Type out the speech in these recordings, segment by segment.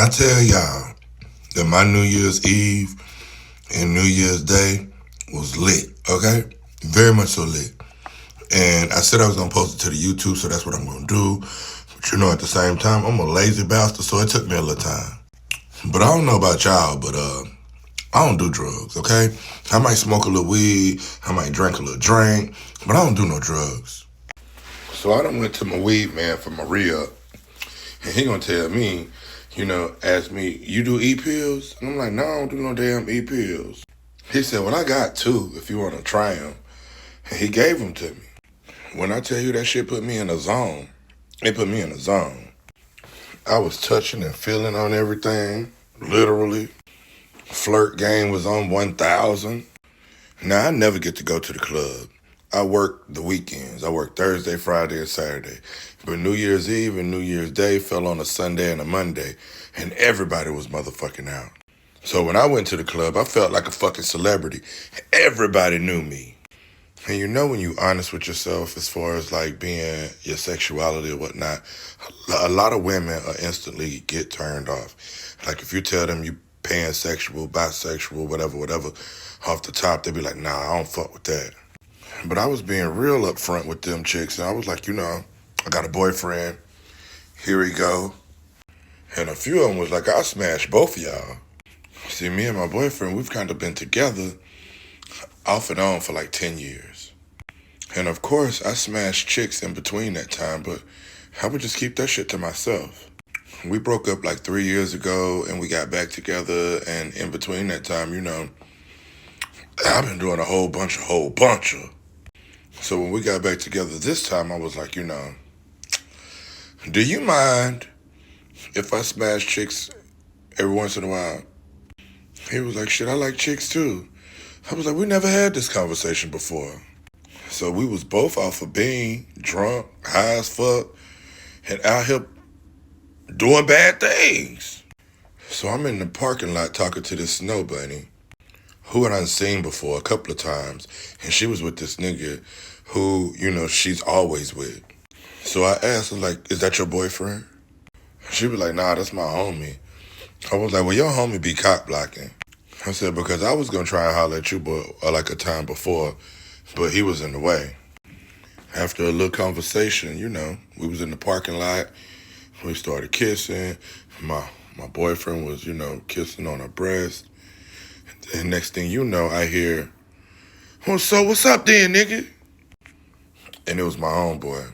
I tell y'all that my New Year's Eve and New Year's Day was lit, okay? Very much so lit. And I said I was gonna post it to the YouTube, so that's what I'm gonna do. But at the same time, I'm a lazy bastard, so it took me a little time. But I don't know about y'all, but I don't do drugs, okay? I might smoke a little weed, I might drink a little drink, but I don't do no drugs. So I done went to my weed man for my re-up, and he gonna tell me, ask me, you do E-pills? And I'm like, no, I don't do no damn E-pills. He said, well, I got two if you want to try them. And he gave them to me. When I tell you that shit put me in a zone, it put me in a zone. I was touching and feeling on everything, literally. Flirt game was on 1,000. Now, I never get to go to the club. I work the weekends. I work Thursday, Friday, and Saturday. But New Year's Eve and New Year's Day fell on a Sunday and a Monday, and everybody was motherfucking out. So when I went to the club, I felt like a fucking celebrity. Everybody knew me. And when you honest with yourself as far as like being your sexuality or whatnot, a lot of women instantly get turned off. Like if you tell them you pansexual, bisexual, whatever, off the top, they be like, nah, I don't fuck with that. But I was being real upfront with them chicks, and I was like, I got a boyfriend. Here we go. And a few of them was like, I'll smash both of y'all. See, me and my boyfriend, we've kind of been together off and on for like 10 years. And of course, I smashed chicks in between that time, but I would just keep that shit to myself. We broke up like 3 years ago, and we got back together, and in between that time, I've been doing a whole bunch of. So when we got back together this time, I was like, do you mind if I smash chicks every once in a while? He was like, shit, I like chicks too. I was like, we never had this conversation before. So we was both off of being drunk, high as fuck, and out here doing bad things. So I'm in the parking lot talking to this snow bunny, who I done seen before a couple of times, and she was with this nigga who, she's always with. So I asked her, like, is that your boyfriend? She was like, nah, that's my homie. I was like, well, your homie be cock blocking. I said, because I was going to try and holler at you like a time before, but he was in the way. After a little conversation, we was in the parking lot. We started kissing. My boyfriend was, kissing on her breast. And next thing you know, I hear, well, so what's up then, nigga? And it was my homeboy.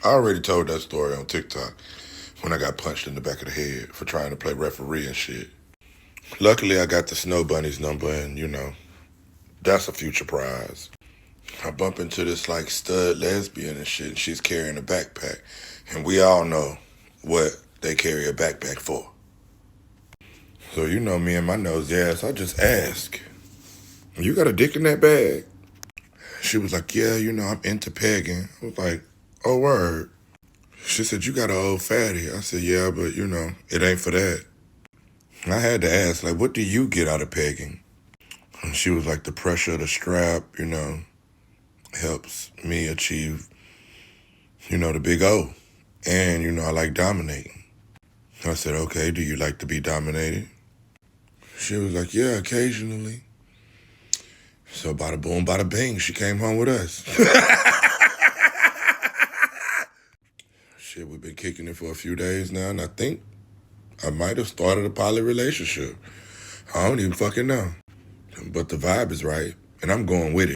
I already told that story on TikTok when I got punched in the back of the head for trying to play referee and shit. Luckily, I got the Snow Bunny's number, and, that's a future prize. I bump into this, like, stud lesbian and shit, and she's carrying a backpack. And we all know what they carry a backpack for. So, me and my nosy ass, I just ask, you got a dick in that bag? She was like, yeah, I'm into pegging. I was like, oh, word. She said, you got an old fatty. I said, yeah, but, it ain't for that. And I had to ask, like, what do you get out of pegging? And she was like, the pressure of the strap, helps me achieve, the big O. And, I like dominating. I said, okay, do you like to be dominated? She was like, yeah, occasionally. So bada boom, bada bing, she came home with us. Shit, we've been kicking it for a few days now, and I think I might have started a poly relationship. I don't even fucking know. But the vibe is right, and I'm going with it.